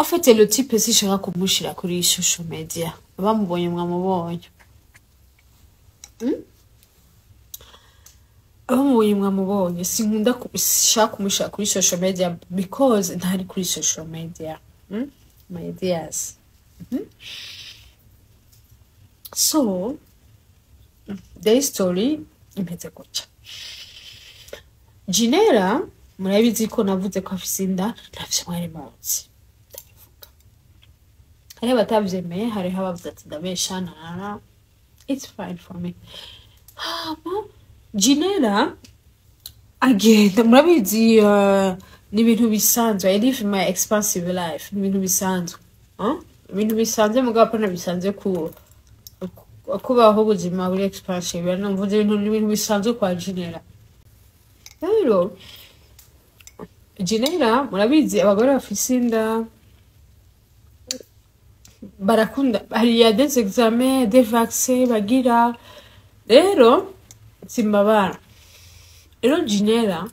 En fait, le type si shaka kumushira kuri social media. Bamubonye mwamubonye. Mwamubonye. Sinkunda shaka kumushira kuri social media because ntari kuri social media. My dears. So, the story imeze gutya. Gynella murabizi ko navuze ko afise inda ntavyo mwari munsi. Hari batavyemeye, hari abavuze ati ndabeshana. It's fine for me. Gynella agenda murabizi ni ibintu bisanzwe. I live my expansive life. Ni ibintu bisanzwe. Ibintu bisanzwe mugabo na bisanzwe kubaho ubuzima buri expansive. Numvuze ibintu bisanzwe kwa Gynella. Rero Gynella murabizi abagore bafise inda barakunda hari ya des examens des vaccins bagira rero simbabara rero Gynella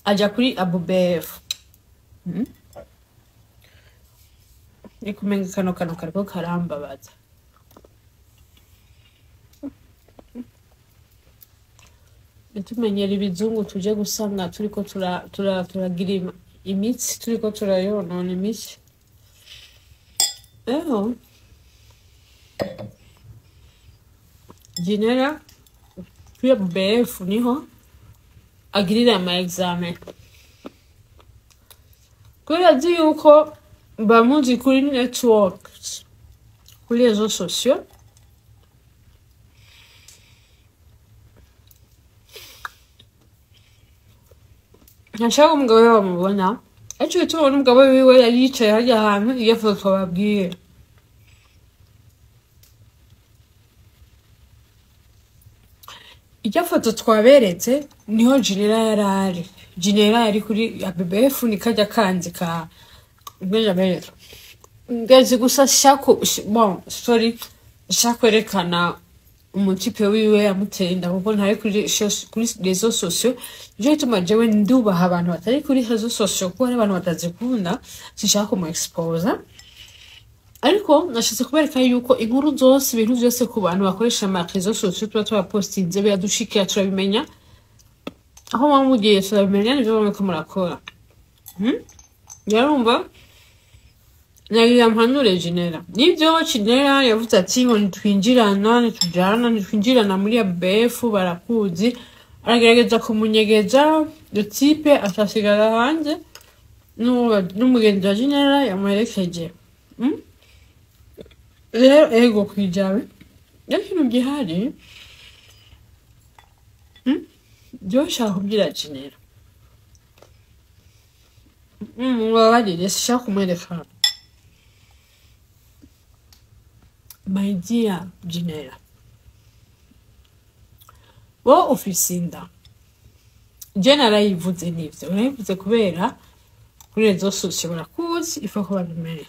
aja kuri abubef nikumenga kano kariko karambabaza tumenyera ibizungu tuje gusanga turiko turagira imitsi turiko turayonona imitsi Gynella kuri BF niho agirira ama examen kuri azi yuko bamuzi kuri networks kuri réseaux sociaux nashaka umugabo we bamubona ariko tubona umugabo wiwe yari yicaye hajya ahantu iyo foto babwiye ijya foto twaberetse niho Gynella yari kuri ABBF ni kajya kanzi ka mbeja bero ngeze gusa sorry shakwerekana umutipe wiwe yamutenda kuko ntari kuri réseaux sociaux je tuma jewe ndubaha abantu batari kuri réseaux sociaux kuko ari abantu batazikunda sinshaka kumu expose ariko nashatse kubereka yuko inkuru zose ibintu byose ku bantu bakoresha ama réseaux sociaux tuba postinze byadushikira turabimenya aho bamugiye turabimenya nibyo bamwe murakora yarumva Nelly ampanure Gynella. Nibyo Gynella yavuze ati ngo nitwinjirana muri ABF barakuzi. Aragerageza kumunyegeza le type atasigara hanze. N'umugenzi wa Gynella yamuherekeje. Rero ego kwijawe. Yakintu gihari. Byo shaka kubwira Gynella. Wabadi shaka kumwereka. My dear Gynella, wo ufise inda Gynella yivuze nivyo urayivuze kubera kuri réseaux sociaux barakuzi ifa ko babimenye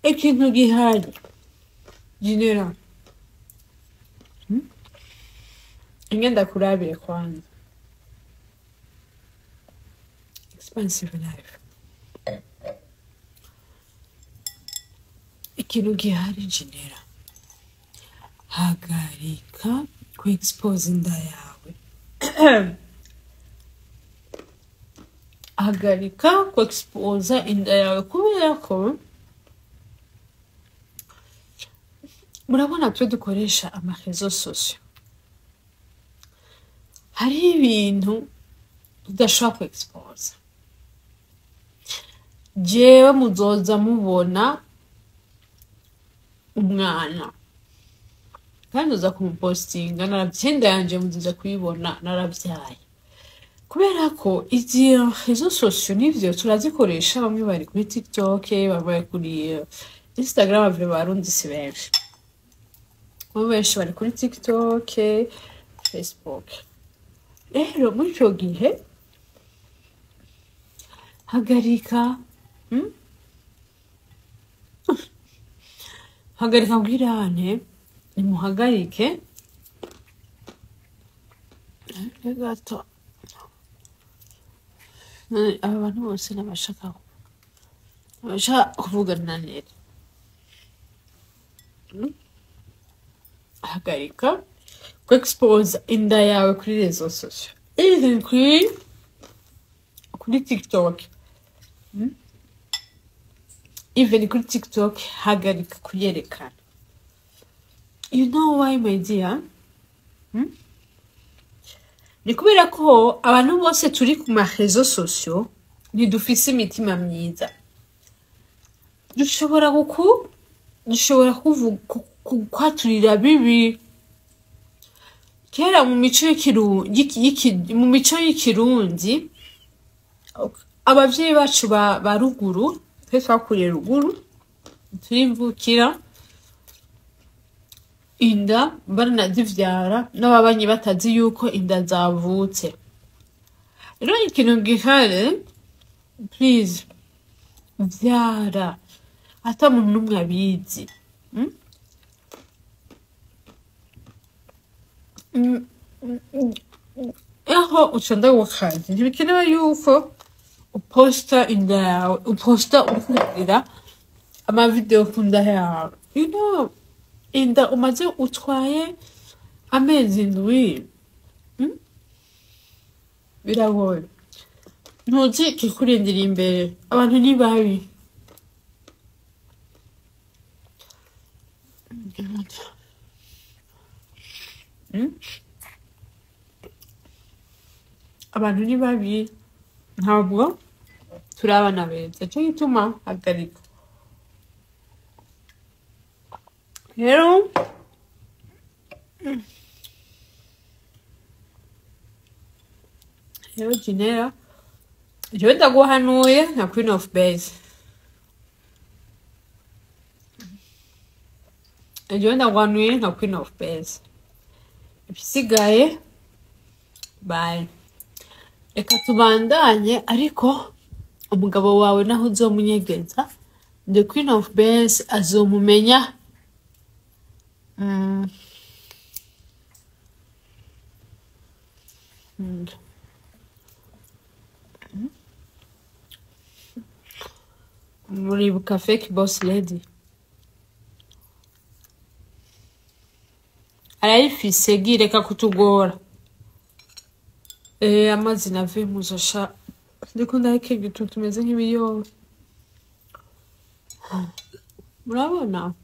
ikintu gihari Gynella ingenda kurabire kwanza expensive life ikintu gihari Gynella hagarika ku expose inda yawe hagarika ku expose inda yawe kubera ko murabona twe dukoresha ama réseaux sociaux hari ibintu tudashobora ku expose jewe muzoza mubona umwana kandi uza kumupostinga narabyenda yanje muziza kuyibona narabyaye kubera ko izi réseaux sociaux nivyo turazikoresha bamwe bari kuri TikTok bamwe kuri Instagram bavye barundi si benshi benshi bari kuri TikTok Facebook rero muri cyo gihe hagarika hagarika mbwirane nimuhagarike gato abantu bose nabashaka kuvugana na Nelly. Hagarika ku expose inda yawe kuri rezo sosio, even kuri TikTok. Even kuri TikTok hagarika kuyerekana. You know why, my dear? Ni kubera ko abantu bose turi ku marezo sosio ntidufise imitima myiza. Dushobora kwaturira bibi. Kera mu mico y'ikirundi abavyeyi bacu ba ruguru, twe twakuriye ruguru, turimvukira inda baranazivyara n'ababanyi batazi yuko inda zavutse. Rero ikintu gihari, please vyara ata muntu n'umwe abizi. Aho ucanda wakazi ntibikenewe yuko uposta inda yawe, uposta ukurira amavideo ku nda yawe. You know, inda umaze utwaye amezi ndwi, biragoye. Ntuzi ikikurindira imbere. Abantu ni babi. Abantu ni babi, ntabwo turi abana beza. Cyo gituma hagarika. Rero Gynella, jewe ndaguhanuye nka Queen of Base. Jewe ndaguhanuye nka Queen of Base. Ibisigaye bye. Reka tubandanye, ariko umugabo wawe naho uzomunyegeza, the Queen of Base azomumenya. Muribuka fake boss lady arayifise, gireka kutugora. Amazina ave muzosha, ndiko ndahekeye utuntu tumeze nk'ibiyobe. Murabona?